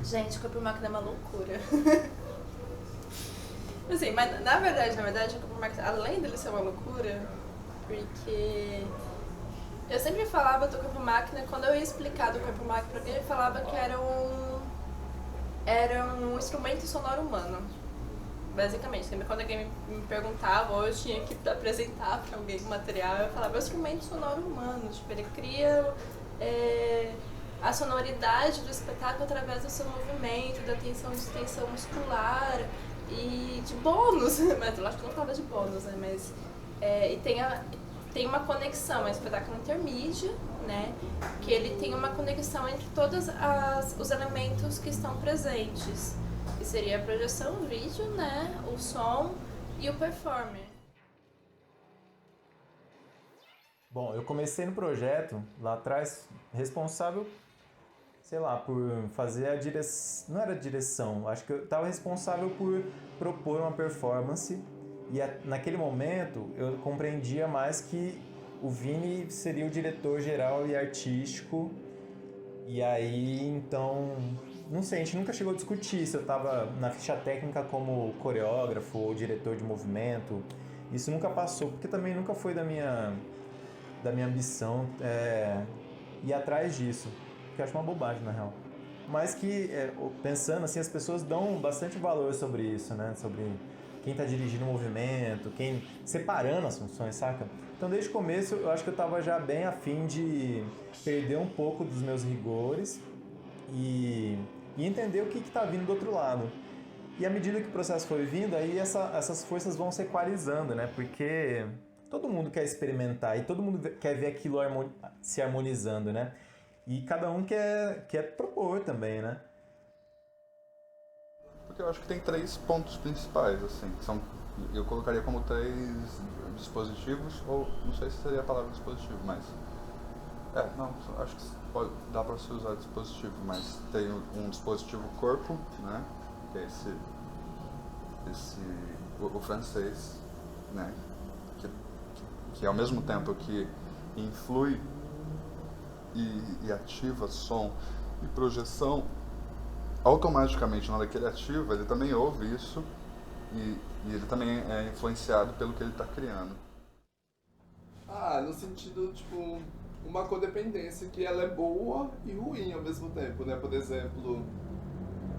Gente, corpo máquina é uma loucura. Assim, mas na verdade, o corpo máquina, além dele ser uma loucura, porque eu sempre falava do corpo máquina, quando eu ia explicar do corpo máquina pra alguém, eu falava que era um instrumento sonoro humano. Basicamente, sempre quando alguém me perguntava ou eu tinha que apresentar pra alguém o material, eu falava, é um instrumento sonoro humano, tipo, ele cria a sonoridade do espetáculo através do seu movimento, da tensão muscular e de bônus, mas eu acho que não falava de bônus, né, mas e tem uma conexão, é um espetáculo intermídio, né, que ele tem uma conexão entre todos os elementos que estão presentes, que seria a projeção, o vídeo, né, o som e o performer. Bom, eu comecei no projeto lá atrás, responsável, sei lá, por fazer a direção. Não era direção, acho que eu estava responsável por propor uma performance. E naquele momento eu compreendia mais que o Vini seria o diretor geral e artístico. E aí, então, não sei, a gente nunca chegou a discutir se eu estava na ficha técnica como coreógrafo ou diretor de movimento. Isso nunca passou, porque também nunca foi da minha ambição ir atrás disso, que eu acho uma bobagem na real. Mas que, pensando assim, as pessoas dão bastante valor sobre isso, né? Sobre quem está dirigindo o movimento, quem separando as funções, saca? Então desde o começo eu acho que eu estava já bem afim de perder um pouco dos meus rigores e, e entender o que está vindo do outro lado. E à medida que o processo foi vindo, aí essas forças vão se equalizando, né? Porque todo mundo quer experimentar e todo mundo quer ver aquilo se harmonizando, né? E cada um quer propor também, né? Porque eu acho que tem três pontos principais, assim, que são, eu colocaria como três dispositivos, ou não sei se seria a palavra dispositivo, mas não, acho que dá para se usar dispositivo, mas tem um dispositivo corpo, né, que é o francês, né, que ao mesmo tempo que influi e ativa som e projeção, automaticamente na hora que ele ativa, ele também ouve isso e ele também é influenciado pelo que ele está criando. No sentido, tipo, uma codependência que ela é boa e ruim ao mesmo tempo, né? Por exemplo,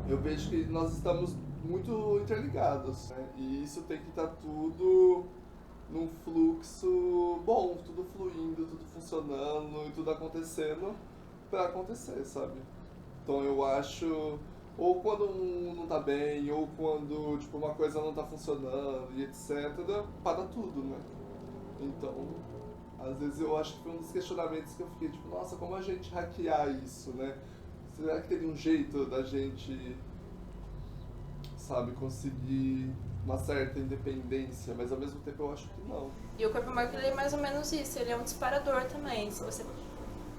eu vejo que nós estamos muito interligados, né? E isso tem que estar tudo num fluxo bom, tudo fluindo, tudo funcionando e tudo acontecendo pra acontecer, sabe? Então eu acho, ou quando um não tá bem, ou quando tipo, uma coisa não tá funcionando e etc, para tudo, né? Então, às vezes eu acho que foi um dos questionamentos que eu fiquei tipo, nossa, como a gente hackear isso, né? Será que teria um jeito da gente, sabe, conseguir uma certa independência, mas ao mesmo tempo eu acho que não. E o corpo máquina é mais ou menos isso, ele é um disparador também. Se você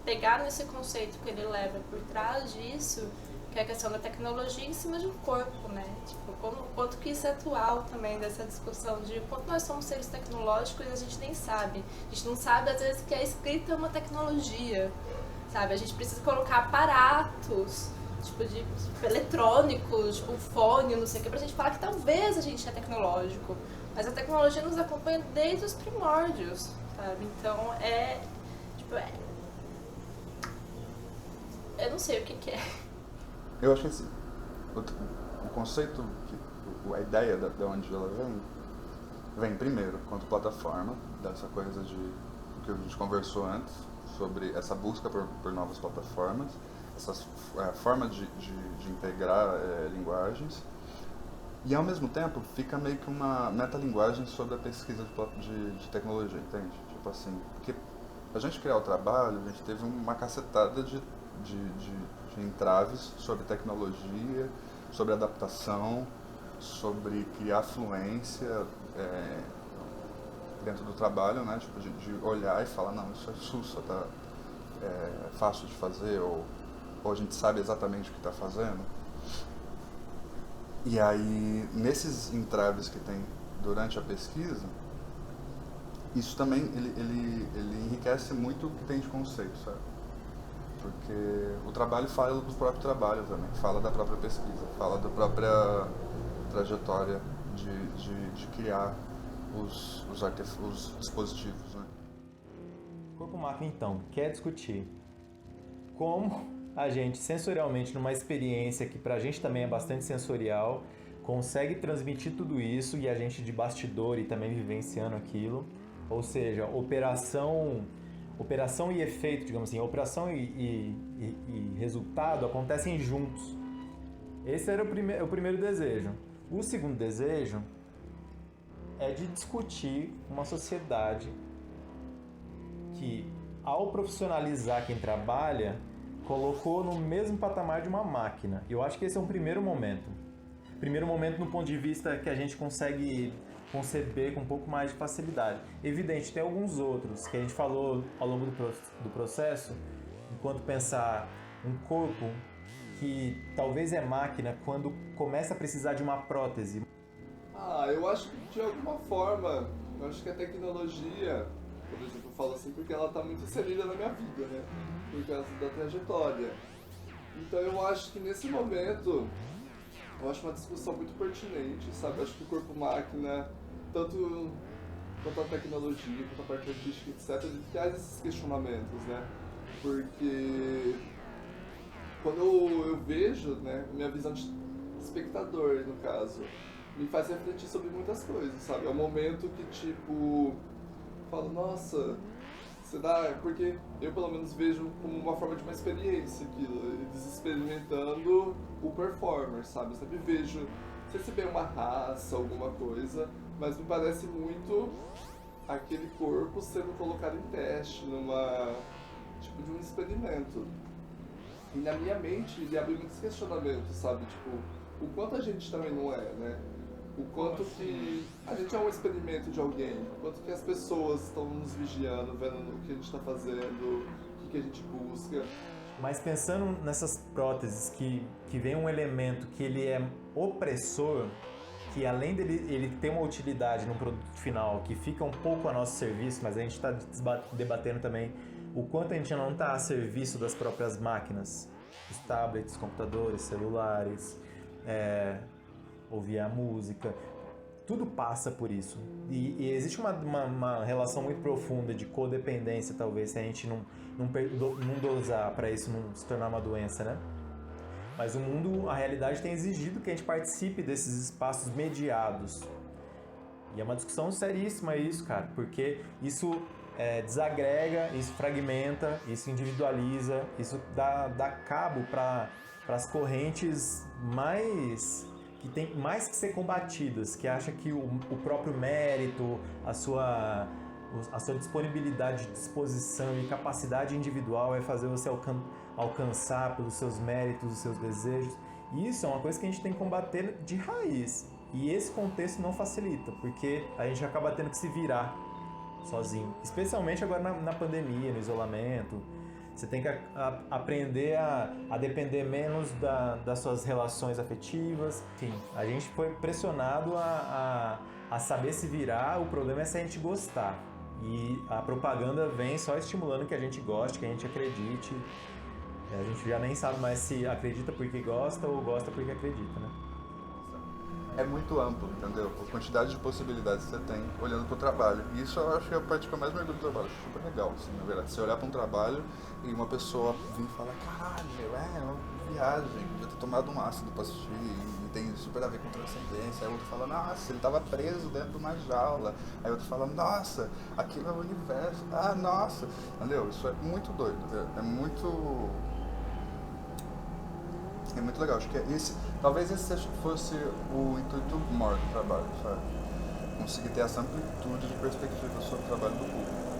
pegar nesse conceito que ele leva por trás disso, que é a questão da tecnologia em cima de um corpo, né? Tipo, quanto que isso é atual também, dessa discussão de quanto nós somos seres tecnológicos e a gente nem sabe. A gente não sabe, às vezes, que a escrita é uma tecnologia, sabe? A gente precisa colocar aparatos, tipo, eletrônicos, tipo, um fone, não sei o que, pra gente falar que talvez a gente é tecnológico. Mas a tecnologia nos acompanha desde os primórdios, sabe? Então, eu não sei o que é. Eu acho que assim, o conceito, a ideia de onde ela vem primeiro quanto plataforma, dessa coisa do que a gente conversou antes, sobre essa busca por novas plataformas, essa forma de integrar linguagens, e ao mesmo tempo fica meio que uma metalinguagem sobre a pesquisa de tecnologia, entende? Tipo assim, porque a gente criar o trabalho, a gente teve uma cacetada de entraves sobre tecnologia, sobre adaptação, sobre criar fluência dentro do trabalho, né? Tipo, de olhar e falar, não, isso é sussa, tá? É fácil de fazer, ou a gente sabe exatamente o que está fazendo. E aí, nesses entraves que tem durante a pesquisa, isso também, ele enriquece muito o que tem de conceito, sabe? porque o trabalho fala do próprio trabalho também, fala da própria pesquisa, fala da própria trajetória de criar os dispositivos, né? Corpo-máquina, então, quer discutir como a gente, sensorialmente, numa experiência que pra gente também é bastante sensorial, consegue transmitir tudo isso e a gente de bastidor e também vivenciando aquilo. Ou seja, operação e efeito, digamos assim, operação e resultado acontecem juntos. Esse era o primeiro desejo. O segundo desejo é de discutir uma sociedade que, ao profissionalizar quem trabalha, colocou no mesmo patamar de uma máquina. Eu acho que esse é um primeiro momento. Primeiro momento no ponto de vista que a gente consegue conceber com um pouco mais de facilidade. Evidente, tem alguns outros que a gente falou ao longo do processo, enquanto pensar um corpo que talvez é máquina quando começa a precisar de uma prótese. Eu acho que de alguma forma, eu acho que a tecnologia, por exemplo, eu falo assim porque ela está muito inserida na minha vida, né? Por causa da trajetória. Então eu acho que nesse momento, eu acho uma discussão muito pertinente, sabe? Eu acho que o corpo-máquina, tanto quanto a tecnologia, quanto a parte artística, etc., ele traz esses questionamentos, né? Porque quando eu vejo, né, minha visão de espectador, no caso, me faz refletir sobre muitas coisas, sabe? É um momento que, tipo, falo, nossa, será? Porque eu, pelo menos, vejo como uma forma de uma experiência aquilo, eles experimentando o performer, sabe? Eu sempre vejo, não sei se bem uma raça, alguma coisa, mas me parece muito aquele corpo sendo colocado em teste, numa, tipo, de um experimento. E na minha mente, ele abre muitos questionamentos, sabe? Tipo, o quanto a gente também não é, né? O quanto que a gente é um experimento de alguém, o quanto que as pessoas estão nos vigiando, vendo o que a gente está fazendo, o que a gente busca. Mas pensando nessas próteses que vem um elemento que ele é opressor, que além dele ele ter uma utilidade no produto final que fica um pouco a nosso serviço, mas a gente está debatendo também o quanto a gente não está a serviço das próprias máquinas, os tablets, computadores, celulares, ouvir a música, tudo passa por isso. E existe uma relação muito profunda de codependência, talvez, se a gente não dosar para isso não se tornar uma doença, né? Mas o mundo, a realidade tem exigido que a gente participe desses espaços mediados. E é uma discussão seríssima isso, cara, porque isso desagrega, isso fragmenta, isso individualiza, isso dá cabo para as correntes que tem mais que ser combatidas, que acha que o próprio mérito, a sua disponibilidade de disposição e capacidade individual vai fazer você alcançar pelos seus méritos, os seus desejos. E isso é uma coisa que a gente tem que combater de raiz. E esse contexto não facilita, porque a gente acaba tendo que se virar sozinho. Especialmente agora na pandemia, no isolamento. Você tem que aprender a depender menos das suas relações afetivas. Enfim, a gente foi pressionado a saber se virar. O problema é se a gente gostar. E a propaganda vem só estimulando que a gente goste, que a gente acredite. A gente já nem sabe mais se acredita porque gosta ou gosta porque acredita, né? É muito amplo, entendeu? A quantidade de possibilidades que você tem olhando para o trabalho. E isso eu acho que é a parte que eu mais mergulho do trabalho. Acho super legal, assim, na verdade. Você olhar para um trabalho e uma pessoa vir e falar, caralho, é uma viagem, podia ter tomado um ácido para assistir e tem super a ver com transcendência. Aí outro fala, nossa, ele estava preso dentro de uma jaula. Aí outro fala, nossa, aquilo é o universo. Ah, nossa. Entendeu? Isso é muito doido, velho. É muito legal, acho que talvez esse fosse o intuito maior do trabalho, sabe? Conseguir ter essa amplitude de perspectiva sobre o trabalho do público.